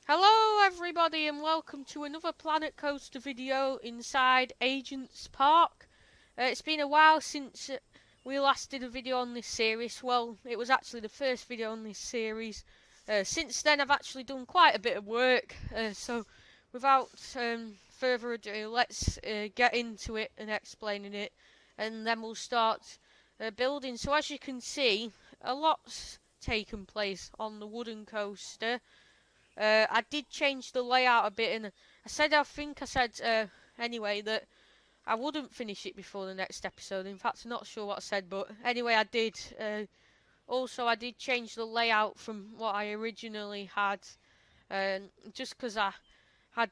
Hello everybody and welcome to another Planet Coaster video inside Agents Park. It's been a while since we last did a video on this series. Well, it was actually the first video on this series. Since then I've actually done quite a bit of work. So without further ado, let's get into it and explaining it. And then we'll start building. So as you can see, a lot's taken place on the wooden coaster. I did change the layout a bit, and I said anyway that I wouldn't finish it before the next episode. In fact, I'm not sure what I said, but anyway, I did. Also, I did change the layout from what I originally had, just because I had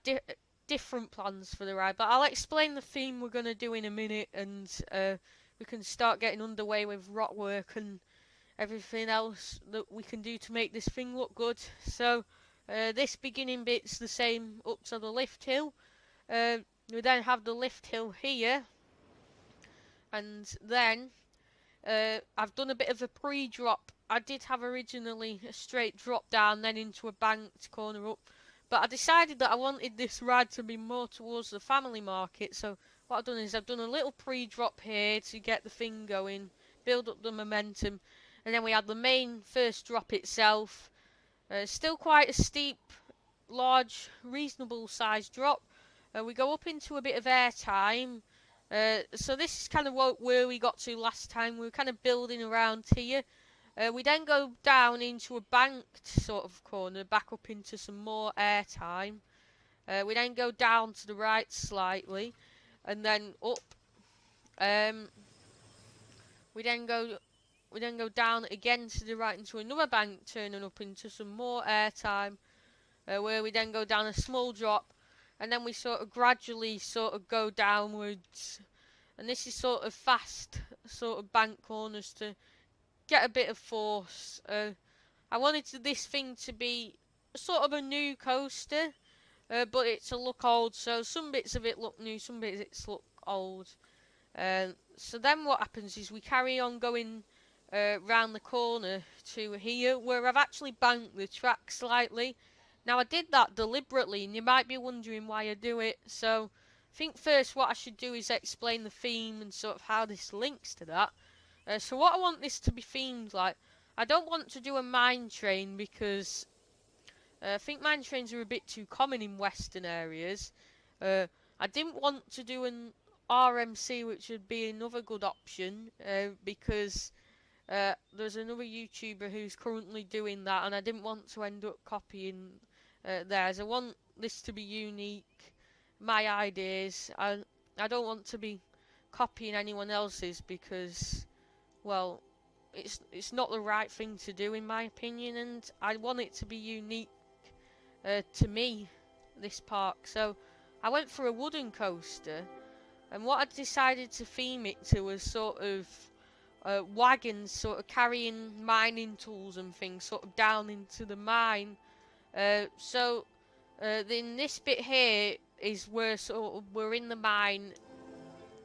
different plans for the ride. But I'll explain the theme we're going to do in a minute, and we can start getting underway with rock work and everything else that we can do to make this thing look good. So. This beginning bit's the same up to the lift hill. We then have the lift hill here, and then I've done a bit of a pre-drop. I did have originally a straight drop down, then into a banked corner up, but I decided that I wanted this ride to be more towards the family market. So what I've done is I've done a little pre-drop here to get the thing going, build up the momentum, and then we had the main first drop itself. Still quite a steep, large, reasonable sized drop. We go up into a bit of air time. So this is kind of where we got to last time. We were kind of building around here. We then go down into a banked sort of corner, back up into some more air time. We then go down to the right slightly, and then up. We then go down again to the right into another bank, turning up into some more airtime, where we then go down a small drop, and then we sort of gradually go downwards. And this is sort of fast sort of bank corners to get a bit of force. I wanted this thing to be sort of a new coaster, but it to look old, so some bits of it look new, some bits look old. So then what happens is we carry on going round the corner to here, where I've actually banked the track slightly. Now I did that deliberately, and you might be wondering why I do it. So I think first what I should do is explain the theme and sort of how this links to that. So what I want this to be themed like, I don't want to do a mine train because I think mine trains are a bit too common in western areas. I didn't want to do an RMC, which would be another good option, because there's another YouTuber who's currently doing that, and I didn't want to end up copying theirs. I want this to be unique, my ideas. I don't want to be copying anyone else's because, well, it's not the right thing to do in my opinion, and I want it to be unique to me, this park. So I went for a wooden coaster, and what I decided to theme it to was sort of wagons sort of carrying mining tools and things sort of down into the mine. So then this bit here is where sort of we're in the mine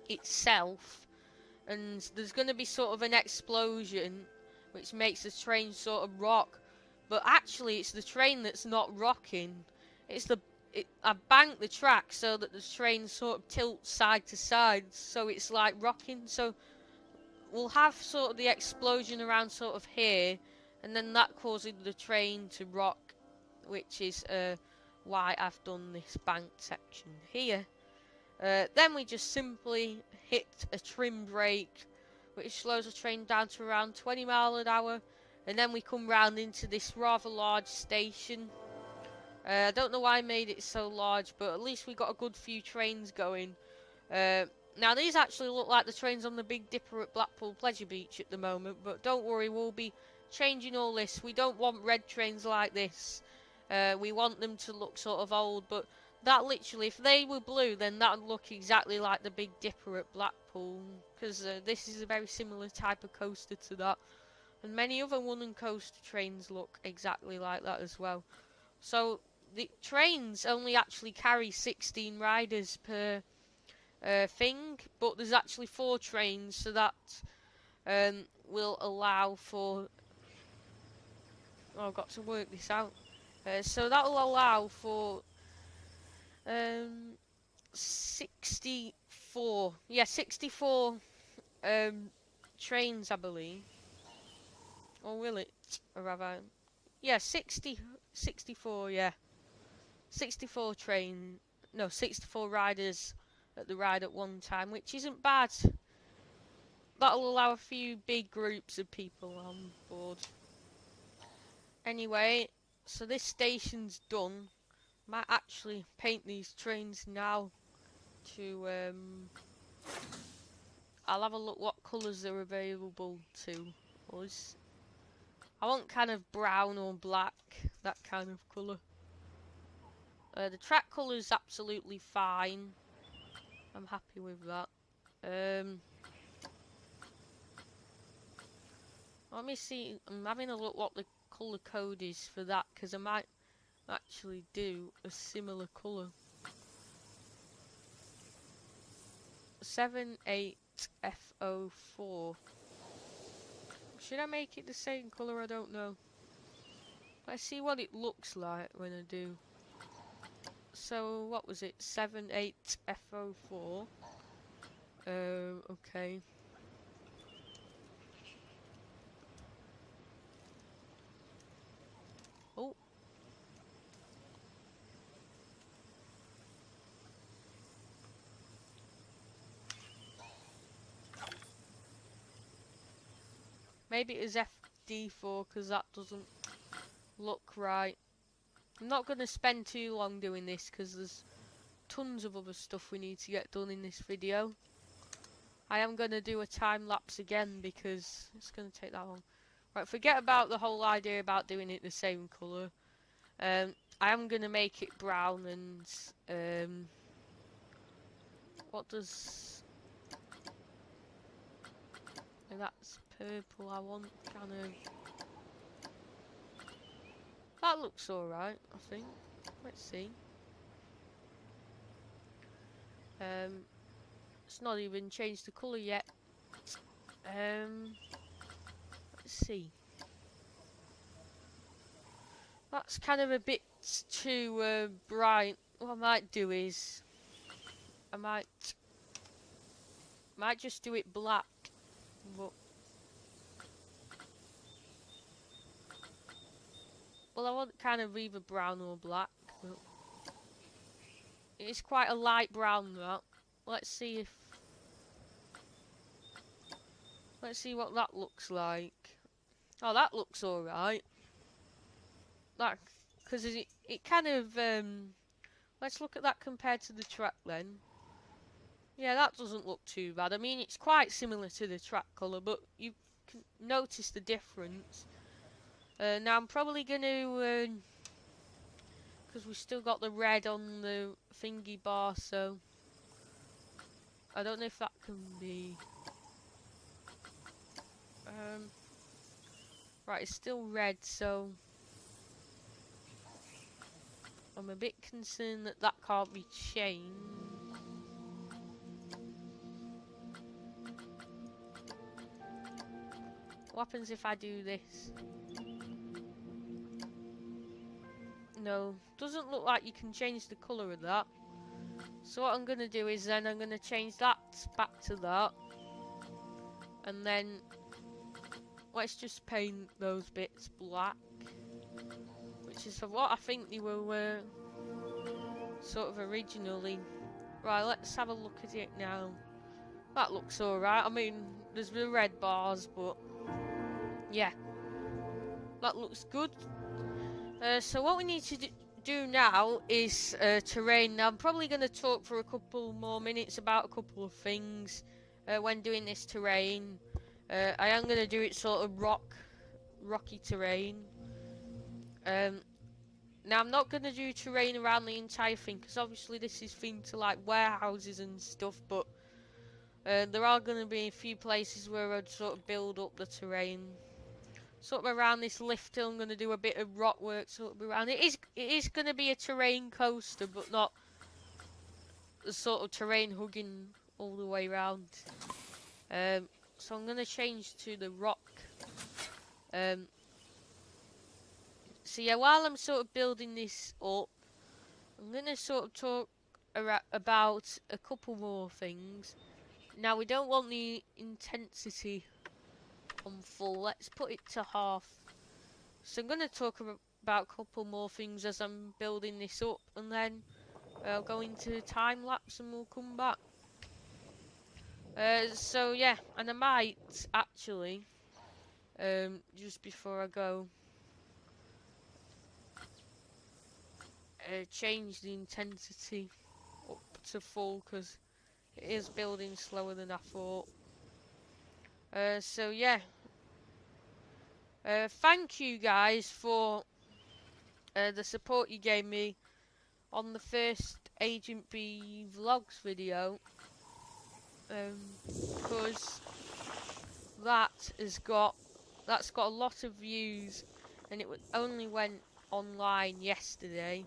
itself, and there's going to be sort of an explosion which makes the train sort of rock, but actually it's the train that's not rocking. I banked the track so that the train sort of tilts side to side, so it's like rocking. So we'll have sort of the explosion around sort of here, and then that causes the train to rock, which is why I've done this banked section here. Then we just simply hit a trim brake, which slows the train down to around 20 miles an hour, and then we come round into this rather large station. I don't know why I made it so large, but at least we got a good few trains going. Now these actually look like the trains on the Big Dipper at Blackpool Pleasure Beach at the moment, but don't worry, we'll be changing all this. We don't want red trains like this. We want them to look sort of old, but that literally, if they were blue, then that would look exactly like the Big Dipper at Blackpool, because this is a very similar type of coaster to that, and many other wooden coaster trains look exactly like that as well. So the trains only actually carry 16 riders per thing, but there's actually 4 trains, so that will allow for... Oh, I've got to work this out. So that will allow for 64. Yeah, 64 trains, I believe. Or will it? Or have I? Yeah, 64, yeah. 64 train. No, 64 riders at the ride at one time, which isn't bad. That'll allow a few big groups of people on board. Anyway, so this station's done. Might actually paint these trains now to I'll have a look what colours are available to us. I want kind of brown or black, that kind of colour. The track colour is absolutely fine. I'm happy with that. Let me see. I'm having a look what the colour code is for that, because I might actually do a similar colour. 78F04. Should I make it the same colour? I don't know. Let's see what it looks like when I do. So, what was it? 78F04. Okay. Oh. Maybe it is FD4 because that doesn't look right. I'm not going to spend too long doing this because there's tons of other stuff we need to get done in this video. I am going to do a time lapse again because it's going to take that long. Right, forget about the whole idea about doing it the same colour. I am going to make it brown and what does... That's purple. I want kind of... That looks alright, I think. Let's see. It's not even changed the colour yet. Let's see. That's kind of a bit too bright. What I might do is... I might just do it black. But... Well, I want kind of either brown or black. But it's quite a light brown, that. Let's see if... Let's see what that looks like. Oh, that looks alright. That... Because it kind of... Let's look at that compared to the track then. Yeah, that doesn't look too bad. I mean, it's quite similar to the track colour, but you can notice the difference. Now, I'm probably going to... because we've still got the red on the thingy bar, so... I don't know if that can be... Right, it's still red, so... I'm a bit concerned that that can't be changed. What happens if I do this? No, doesn't look like you can change the colour of that. So what I'm going to do is then I'm going to change that back to that. And then let's just paint those bits black. Which is what I think they were sort of originally. Right, let's have a look at it now. That looks alright. I mean, there's the red bars, but yeah, that looks good. So what we need to do now is terrain. Now I'm probably going to talk for a couple more minutes about a couple of things when doing this terrain. I am going to do it sort of rocky terrain. Now I'm not going to do terrain around the entire thing because obviously this is themed to like warehouses and stuff, but there are going to be a few places where I'd sort of build up the terrain. Sort of around this lift hill, I'm going to do a bit of rock work sort of around. It is going to be a terrain coaster, but not the sort of terrain hugging all the way around. So I'm going to change to the rock So yeah, while I'm sort of building this up, I'm gonna sort of talk about a couple more things. Now we don't want the intensity on full. Let's put it to half. So I'm gonna talk about a couple more things as I'm building this up, and then I'll go into time lapse and we'll come back. So yeah, and I might actually, just before I go, change the intensity up to full because it is building slower than I thought. So yeah, thank you guys for the support you gave me on the first Agent B vlogs video, because that's got a lot of views, and it only went online yesterday.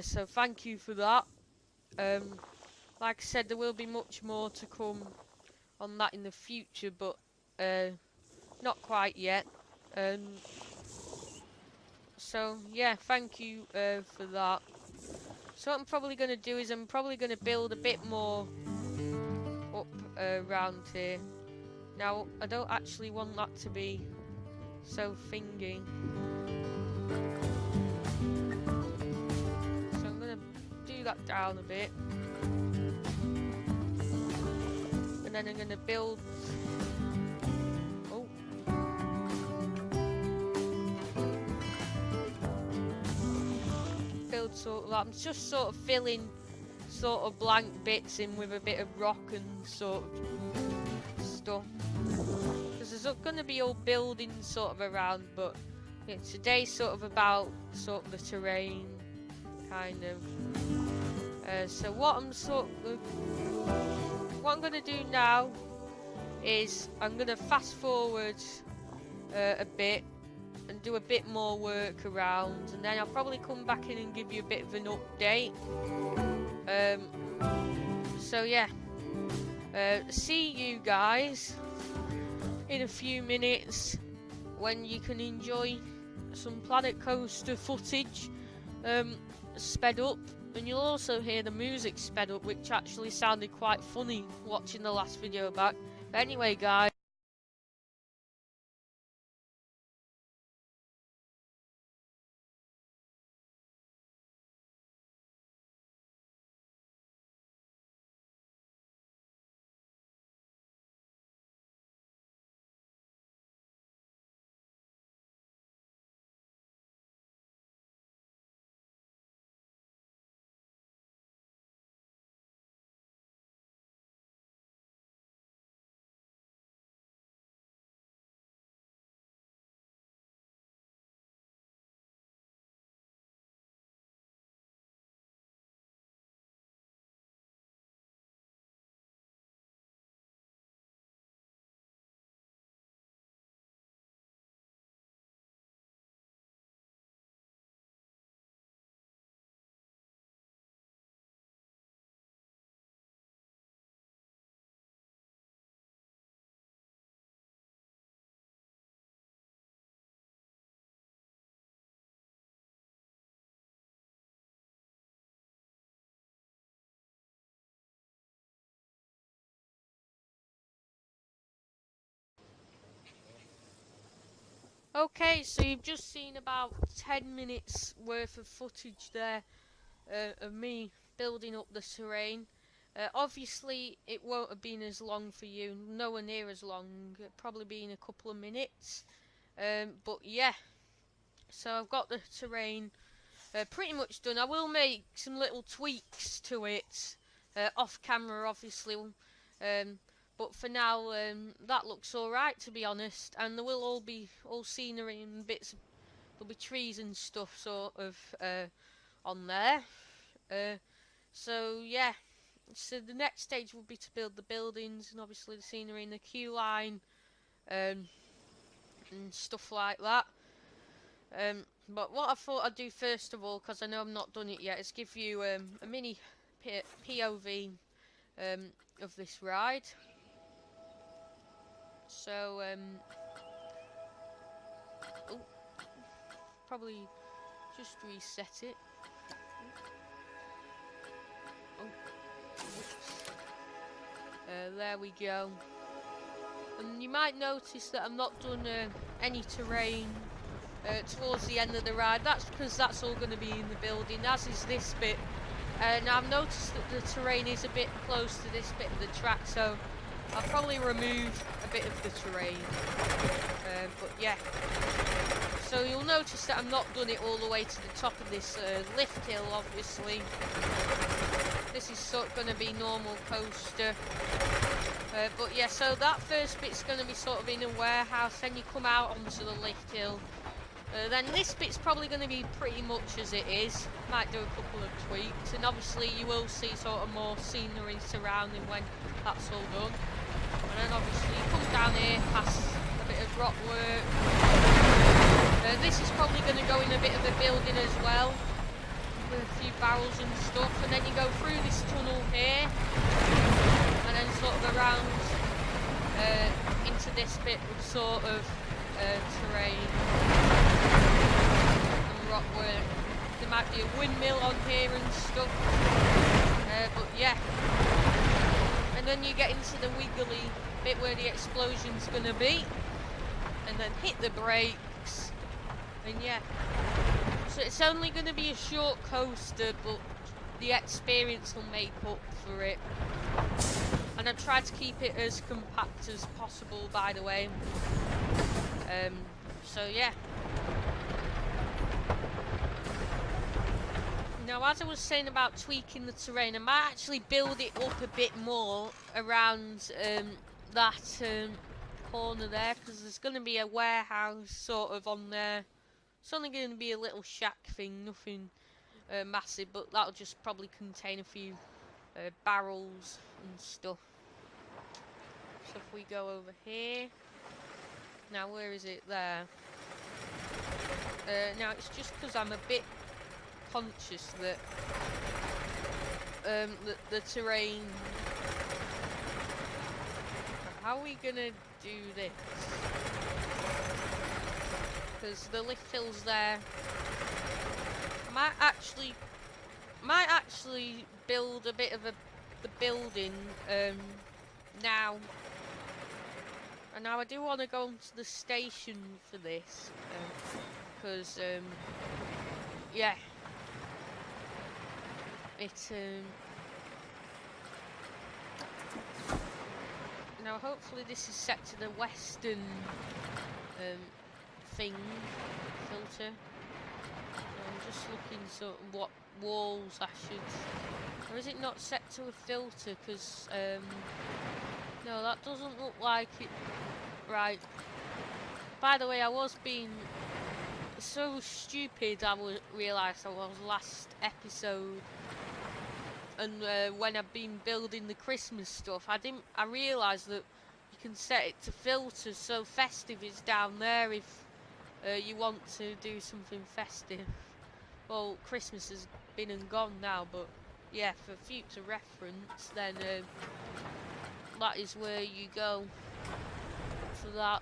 So thank you for that. Like I said, there will be much more to come on that in the future, but not quite yet. So yeah, thank you for that. So what I'm probably going to do is I'm probably going to build a bit more up around here. Now, I don't actually want that to be so thingy. So I'm going to do that down a bit. And then I'm going to build... Oh. Build sort of that. I'm just sort of filling sort of blank bits in with a bit of rock and sort of stuff. Because there's going to be all buildings sort of around, but yeah, today's sort of about sort of the terrain, kind of. So what I'm going to do now is I'm going to fast forward a bit and do a bit more work around, and then I'll probably come back in and give you a bit of an update. So yeah, see you guys in a few minutes when you can enjoy some Planet Coaster footage sped up, and you'll also hear the music sped up, which actually sounded quite funny watching the last video back. But anyway guys, okay, so you've just seen about 10 minutes worth of footage there of me building up the terrain. Obviously it won't have been as long for you, nowhere near as long, probably been a couple of minutes. But yeah, so I've got the terrain pretty much done. I will make some little tweaks to it off camera obviously, but for now that looks alright, to be honest, and there will all be scenery and bits of, there'll be trees and stuff sort of on there. So yeah, so the next stage will be to build the buildings and obviously the scenery and the queue line and stuff like that. But what I thought I'd do first of all, because I know I've not done it yet, is give you a mini POV of this ride. So probably just reset it. There we go. And you might notice that I've not done any terrain towards the end of the ride. That's because that's all going to be in the building, as is this bit. Now I've noticed that the terrain is a bit close to this bit of the track, so I'll probably remove a bit of the terrain. But yeah. So you'll notice that I've not done it all the way to the top of this lift hill, obviously. This is sort of going to be normal coaster. But yeah, so that first bit's going to be sort of in a warehouse, then you come out onto the lift hill. Then this bit's probably going to be pretty much as it is. Might do a couple of tweaks, and obviously you will see sort of more scenery surrounding when that's all done. And then obviously you come down here past a bit of rock work. This is probably going to go in a bit of a building as well, with a few barrels and stuff, and then you go through this tunnel here, and then sort of around into this bit with sort of terrain and rock work. There might be a windmill on here and stuff, but yeah. And then you get into the wiggly bit where the explosion's gonna be, and then hit the brakes, and yeah. So it's only gonna be a short coaster, but the experience will make up for it. And I tried to keep it as compact as possible, by the way. So yeah. Now, as I was saying about tweaking the terrain, I might actually build it up a bit more around that corner there, because there's going to be a warehouse sort of on there. It's only going to be a little shack thing, nothing massive, but that'll just probably contain a few barrels and stuff. So if we go over here, now where is it? There. Now it's just because I'm a bit conscious that the terrain. How are we gonna do this? Because the lift hill's there. Might actually build a bit of the building now. And now I do want to go onto the station for this, because yeah, it now hopefully this is set to the western thing filter. I'm just looking sort of what walls I should, or is it not set to a filter? Because no, that doesn't look like it. Right. By the way, I was being so stupid. I realised I was last episode, and when I've been building the Christmas stuff, I realised that you can set it to filters. So festive is down there if you want to do something festive. Well, Christmas has been and gone now, but yeah, for future reference, then that is where you go for that.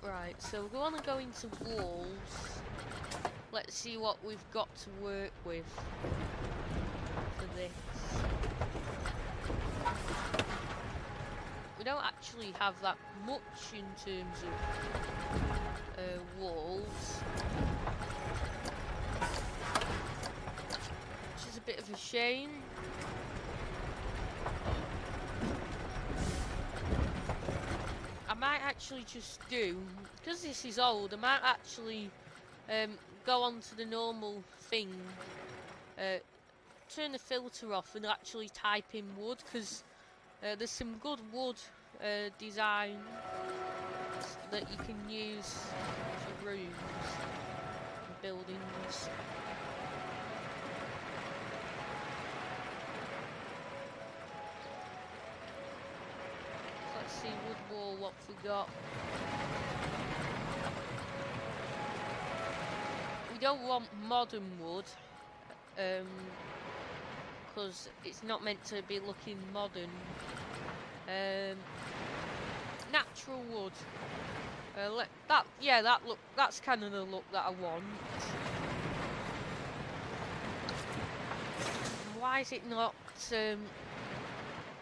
Right, so we want to go into walls. Let's see what we've got to work with for this. We don't actually have that much in terms of walls, which is a bit of a shame. I might actually just do, because this is old, I might actually go on to the normal thing, turn the filter off and actually type in wood, because there's some good wood design that you can use for rooms and buildings. Let's see, wood wall, what we got. We don't want modern wood, because it's not meant to be looking modern. Natural wood. That's kind of the look that I want. Why is it not?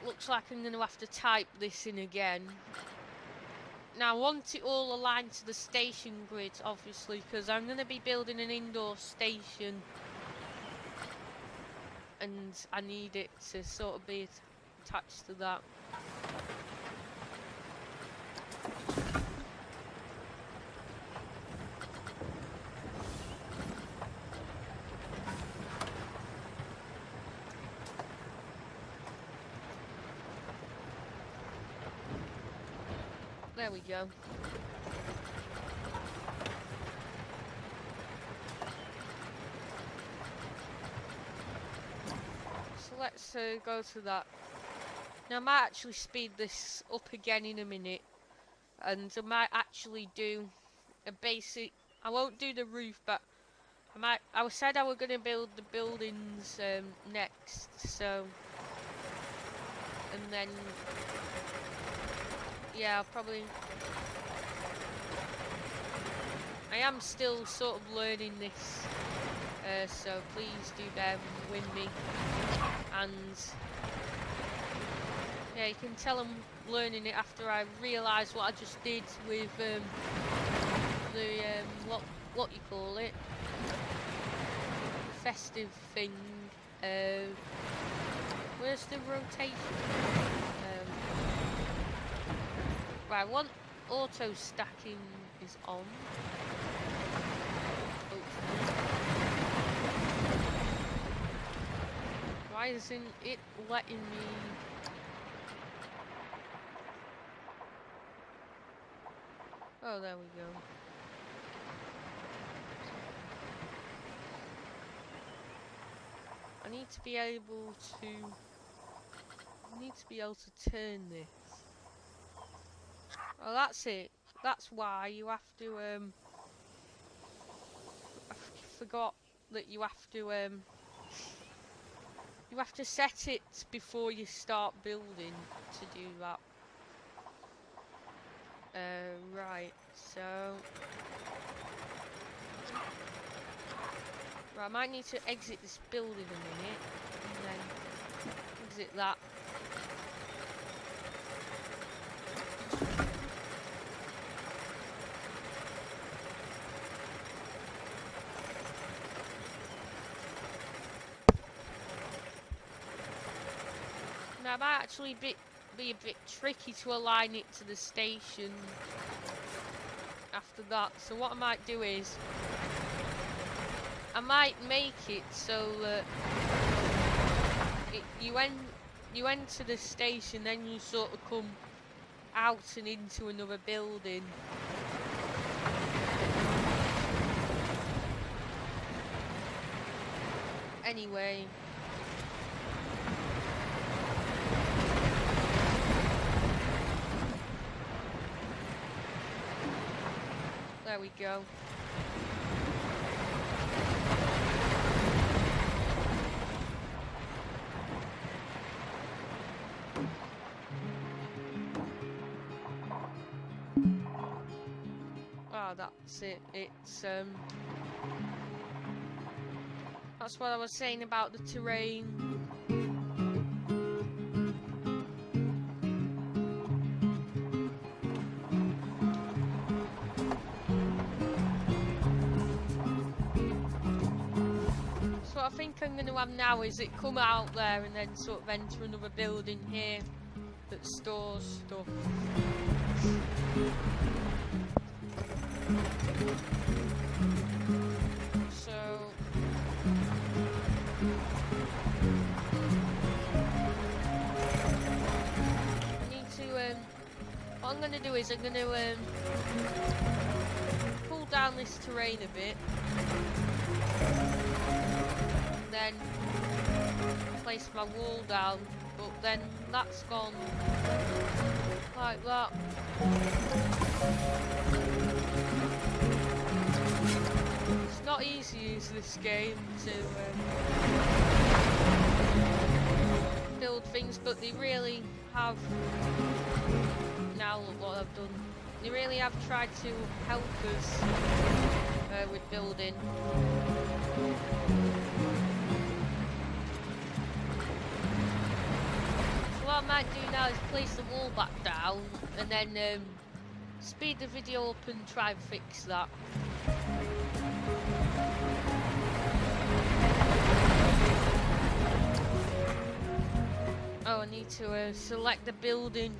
Looks like I'm going to have to type this in again. Now I want it all aligned to the station grid, obviously, because I'm going to be building an indoor station, and I need it to sort of be attached to that. There we go. So let's go to that. Now I might actually speed this up again in a minute, and I might actually do a basic. I won't do the roof, but I said I was going to build the buildings next. So, and then. Yeah, I'll probably. I am still sort of learning this, so please do bear with me. And yeah, you can tell I'm learning it after I realise what I just did with the what you call it, festive thing. Where's the rotation? Right, one auto stacking is on. Why isn't it letting me? Oh, there we go. I need to be able to turn this. Oh, that's it. That's why you have to, I forgot that you have to set it before you start building to do that. Right, so... Right, I might need to exit this building a minute, and then exit that. Now, it might actually be a bit tricky to align it to the station after that. So what I might do is, I might make it so that you enter the station, then you sort of come out and into another building. Anyway. There we go. Oh, that's it. It's that's what I was saying about the terrain. So what I think I'm going to have now is it come out there and then sort of enter another building here that stores stuff. So I need to what I'm going to do is I'm going to pull down this terrain a bit, and then place my wall down, but then that's gone like that. It's not easy as this game to build things, but they really have. Now look what I've done. they really have tried to help us with building. So what I might do now is place the wall back down and then speed the video up and try and fix that. Oh, I need to select the building.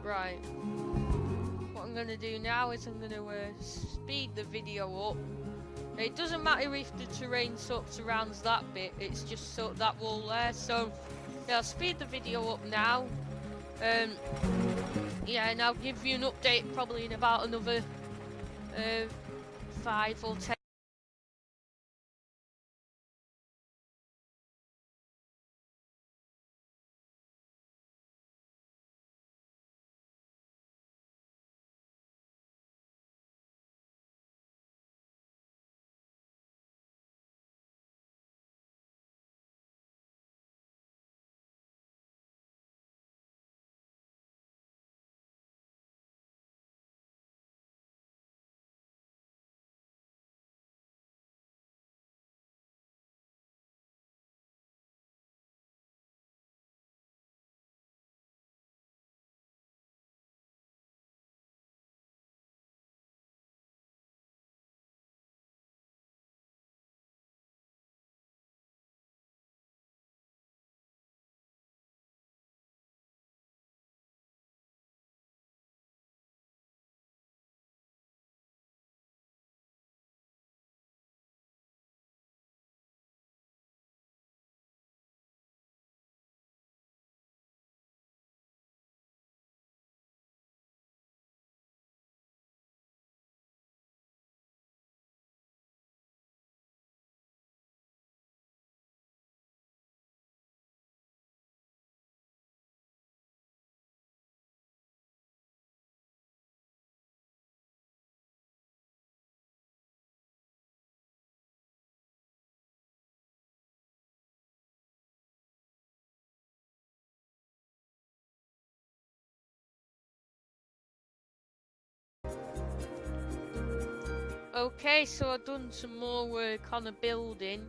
Right. What I'm going to do now is I'm going to speed the video up. It doesn't matter if the terrain sort of surrounds that bit, it's just sort of that wall there. So yeah, I'll speed the video up now. Yeah, and I'll give you an update probably in about another 5 or 10. Okay, so I've done some more work on a building.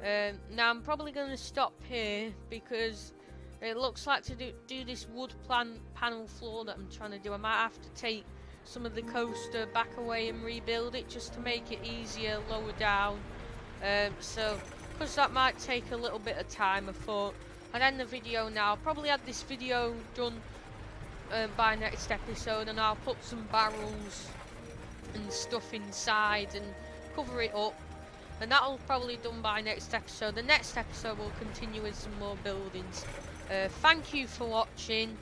Now I'm probably going to stop here because it looks like to do this wood panel floor that I'm trying to do. I might have to take some of the coaster back away and rebuild it just to make it easier lower down. So because that might take a little bit of time, I thought I'd end the video now. I'll probably have this video done by next episode, and I'll put some barrels and stuff inside and cover it up, and that'll probably be done by next episode. The next episode will continue with some more buildings. Thank you for watching.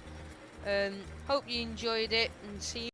Hope you enjoyed it, and see you